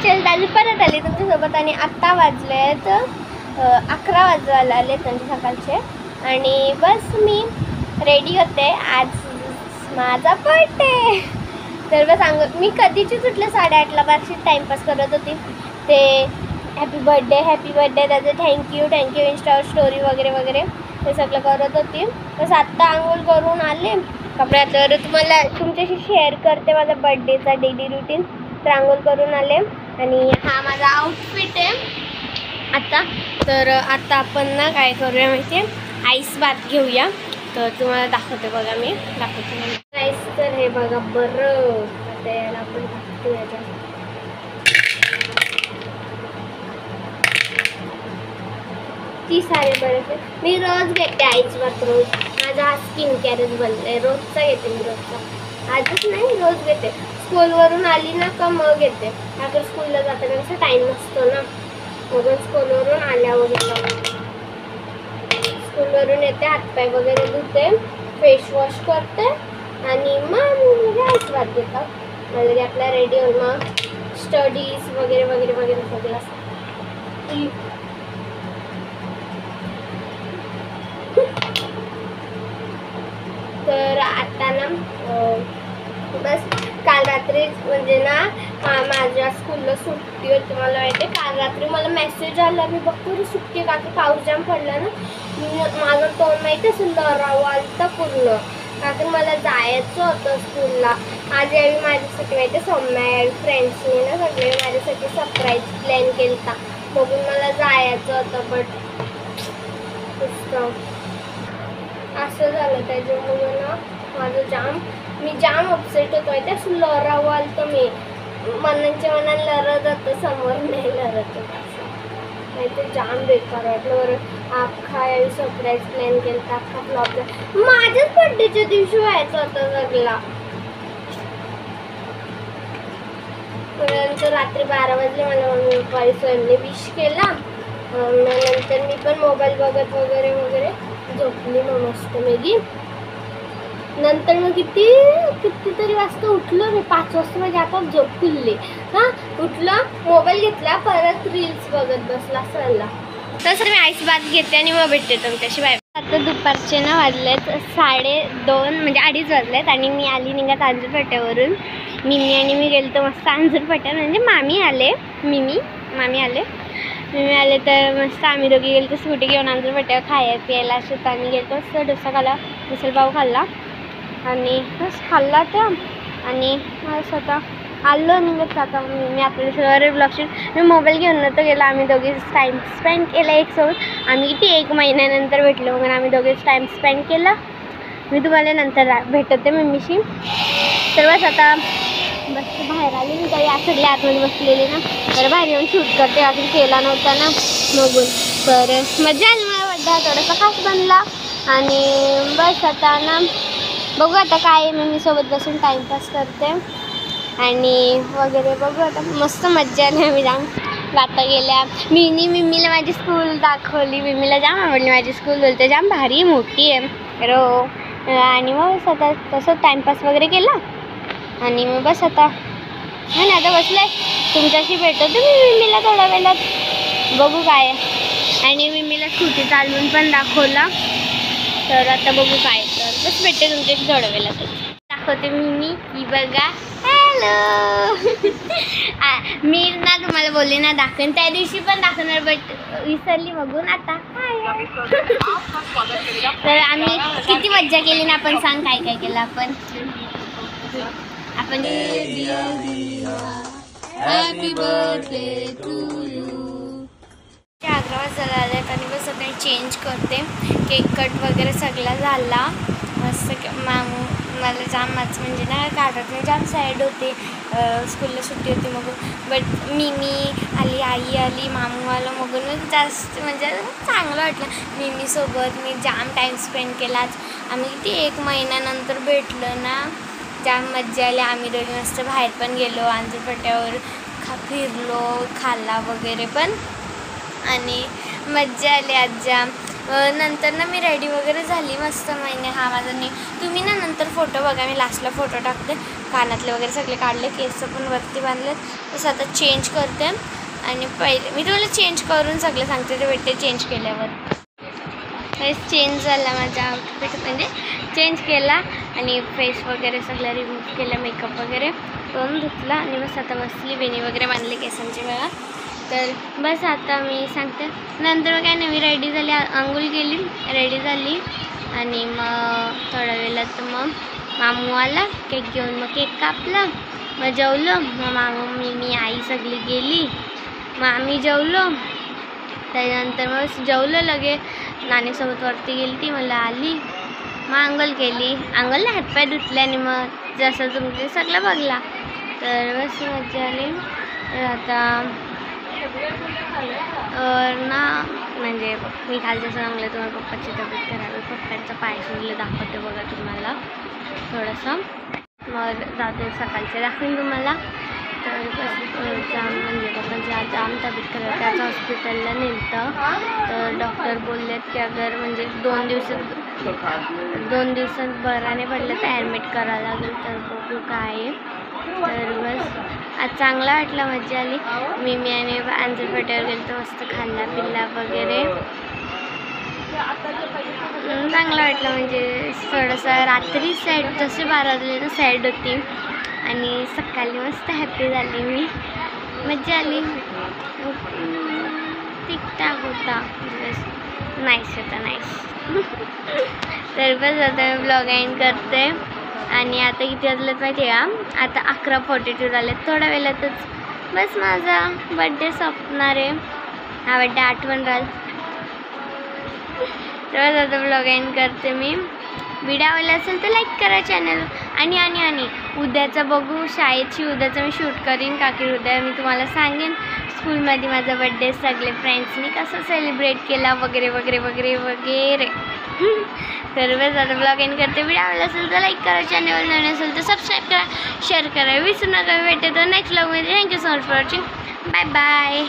चल दाजी परत आले तुमच्यासोबत आणि आत्ता वाजलेत 11 वाजवायला आले त्यांचे सकाळचे आणि बस मी रेडी होते. आज माझा बर्थडे. तर बस सांगू मी कधीचीच उठले 8:30ला बाकी टाईमपास करत होती. ते हॅपी बर्थडे त्याचं थँक्यू इंस्टावर स्टोरी वगैरे वगैरे ते सगळं करत होती. बस आत्ता आंघोळ करून आले कपड्यात. तर तुम्हाला तुमच्याशी शेअर करते माझा बर्थडेचा डेली रुटीन. तर आंघोळ करून आले आणि हा माझा आउटफिट आहे आता. तर आता आपण ना काय करूया माहिती आहे, आईस बाथ घेऊया. तर तुम्हाला दाखवते बघा, मी दाखवते आईस. तर हे बघा बरं आता याला आपण टाकूया. ती सारे बरं मी रोज घेते आईस बाथ रोज. माझा हा स्किन केअरच बनलाय, रोजचा घेते मी रोजचा. आजच नाही रोज घेते. स्कूलवरून आली ना का मग येते. अगर स्कूलला जाताना कसं टाईम नसतो ना, मग स्कूलवरून आल्यावर स्कूलवरून येते, हातपाय वगैरे धुते, फेस वॉश करते आणि मग आईस बाथ घेतात. म्हणजे आपल्या रेडी होऊन मग स्टडीज वगैरे वगैरे वगैरे सगळं असतं. तर आता ना बस काल रात्री म्हणजे ना माझ्या स्कूलला सुट्टी होती. मला माहिती काल रात्री मला मेसेज आला, मी बघतो सुट्टी का की पाऊस जाम पडला ना. माझं तोंड माहिती असं लरावालतं पूर्ण का की मला जायचं होतं स्कूलला. आज यावेळी माझ्यासाठी माहिती सौम्या फ्रेंड्सने ना सगळे माझ्यासाठी सरप्राईज प्लॅन केला होता. बघून मला जायचं होतं बट असं झालं. त्याच्यामुळे ना माझं मी जाम अपसेट होतो आहे. त्या लरावाल तर मी मनाच्या मनात लढत होतं, समोर नाही लढत होतं असं नाही. ते जाम बेकार वाटलं. बरं अख्खा यावेळी सरप्राईज प्लॅन केला होता, अख्खा फ्लॉप झाला. माझ्याच बड्डेच्या दिवशी व्हायचं होतं सगळा. नंतर रात्री 12 वाजले मला मम्मी पप्पाने स्वयंने विश केला. नंतर मी पण मोबाईल बघत वगैरे वगैरे झोपली मग मस्त मेली. नंतर मग कितीतरी वाजता उठलो मी. 5 वाजता माझी आपोआप झोप खुलली. उठलं, मोबाईल घेतला, परत रील्स बघत बसला असला. तसं मी आईस बाथ घेते आणि मग भेटते तुमच्याशी. बाय. आता दुपारचे ना वाजलेत 2:30 म्हणजे 2:30 वाजलेत आणि मी आली निघत अंजूरपेट्यावरून. मी गेलो मस्त अंजूरपेट्यात म्हणजे मामी आले तर मस्त आम्ही दोघी गेलो तर स्कूटी घेऊन अंजूरपेट्यावर खायला प्यायला असं. आम्ही गेलो मस्त डोसा खाल्ला, मिसळपाव खाल्ला आणि बस खाल्ला त्या आणि मला स्वतः आलो निघत. आता मी आपल्या सगळे ब्लॉगशीट मी मोबाईल घेऊन नव्हतं गेलो. आम्ही दोघीच टाईम स्पेंड केला एकसोबत. आम्ही किती 1 महिन्यानंतर भेटलो म्हणून आम्ही दोघीच टाईम स्पेंड केला. मी तुम्हाला नंतर भेटते मम्मीशी. तर बस आता बाहेर आली मी तरी सगळे आतमध्ये बसलेले ना. तर बाहेर येऊन शूट करते, अजून केला नव्हता ना बघून. तर मजा आली. मला बड्डे थोडासा खास बनला आणि बस आता ना बघू आता काय मम्मीसोबत बसून टाईमपास करते आणि वगैरे बघू आता. मस्त मज्जा आली. आम्ही जाम बाता गेल्या. मम्मीला माझी स्कूल दाखवली. मम्मीला जाम आवडली माझी स्कूल. बोलते जाम भारी मोठी आहे रो. आणि मग आता तसं टाईमपास वगैरे केला आणि मग बस आता नाही ना आता बसले तुमच्याशी भेटतो. मी मम्मीला थोड्या वेळात बघू काय आणि मम्मीला स्कूटी चालवून पण दाखवला. तर आता बघू काय. तर बस भेटते तुमच्याशी थोड्या वेळात दाखवते. मी बघा हॅलो मी ना तुम्हाला बोलले ना दाखवेन, त्या दिवशी पण दाखवणार बट विसरली बघून आता. तर आम्ही किती मज्जा केली ना. आपण सांग काय काय केलं आपण. Happy birthday to you. 11 वाजता आलेत आणि बस आता चेंज करते. केक कट वगैरे सगळा झाला मस्त. मामू मला जाम म्हणजे ना काढत जाम सॅड होते. स्कूलला सुट्टी होती मग बट मी आली, आई आली, मामू आला मग जास्त म्हणजे चांगलं वाटलं. मिमीसोबत मी जाम टाईम स्पेंड केला. आम्ही किती 1 महिन्यानंतर भेटलो ना. जाम मज्जा आली. आम्ही दोघी मस्त बाहेर पण गेलो, अंजूरपेट्यावर फिरलो, खाल्ला वगैरे पण आणि मज्जा आली आज जाम. नंतर ना मी रेडी वगैरे झाली मस्त. महिने हा माझा तुम्ही ना नंतर फोटो बघा, मी लास्टला फोटो टाकते. कानातले वगैरे सगळे काढले, केस पण वरती बांधलेत. तसं आता चेंज करते आणि पहिले मी तुम्हाला चेंज करून सगळं सांगते ते भेटते. चेंज केल्यावर चेंज झाला माझा आउटफिट, म्हणजे चेंज केला आणि फेस वगैरे सगळं रिमूव्ह केलं, मेकअप वगैरे करून धुतला आणि बस आता बसली. वेणी वगैरे बांधली केसांची मला. तर बस आता मी सांगते. नंतर मग काय नाही, मी रेडी झाली, अंघोळ केली, रेडी झाली आणि मग थोड्या वेळात मग मामू आला, केक घेऊन. मग केक कापला, मग जेवलो. मग मामू मी आई सगळी गेली, मग आम्ही जेवलो. त्याच्यानंतर मग जेवलं लगे. नानीसोबत वरती गेली ती, मला आली, मग अंघोळ केली. अंघोळला हातपाय धुतले आणि मग जसं तुमचे सगळं बघला. तर बस मजा आली. आता ना म्हणजे मी काल जसं सांगलं तुम्हाला पप्पाची तब्येत खराब, पप्पांचा पाय सुजलं दाखवते बघा तुम्हाला थोडंसं. मग जाते सकाळचे दाखवेन तुम्हाला. तर बस जाम म्हणजे पप्पांची जाम तब्येत खराब, त्याचं हॉस्पिटलला नेलं. तर डॉक्टर बोललेत की अगर म्हणजे 2 दिवसात बरं नाही पडलं तर ॲडमिट करावं लागेल. तर बघू काय. तर बस आज चांगला वाटला, मजा आली. मी आणि अंजल पेठेवर गेलो तर मस्त खाल्ला पिल्ला वगैरे, चांगलं वाटलं. म्हणजे थोडंसं रात्री सॅड, जसे 12 वाजले तर सॅड होती आणि सकाळी मस्त हॅपी झाली मी, मजा आली. ठीकठाक होता, नाईस होता, नाईस. तर बस आता मी ब्लॉग एंड करते. आणि आता किती वाजलेत माहिती आहे का? आता 11:42 आलेत. थोड्या वेळातच बस माझा बड्डे संपणार आहे. हा बड्डे आठवण राहील. तर आता ब्लॉग एंड करते मी. व्हिडिओ आवडला असेल तर लाईक करा चॅनल. आणि उद्याचं बघू, शाळेची उद्याचं मी शूट करीन. काकी उद्या मी तुम्हाला सांगेन स्कूलमध्ये माझा बड्डे सगळे फ्रेंड्सनी कसं सेलिब्रेट केला वगैरे वगैरे वगैरे वगैरे. तर बस आता ब्लॉग एंड करते. व्हिडिओ आवडला असेल तर लाईक करा, चॅनल नवीन असेल तर सबस्क्राईब करा, शेअर करा, विसरू नका. भेटते तर नेक्स्ट ब्लॉगमध्ये. Thank you so much for watching. Bye bye.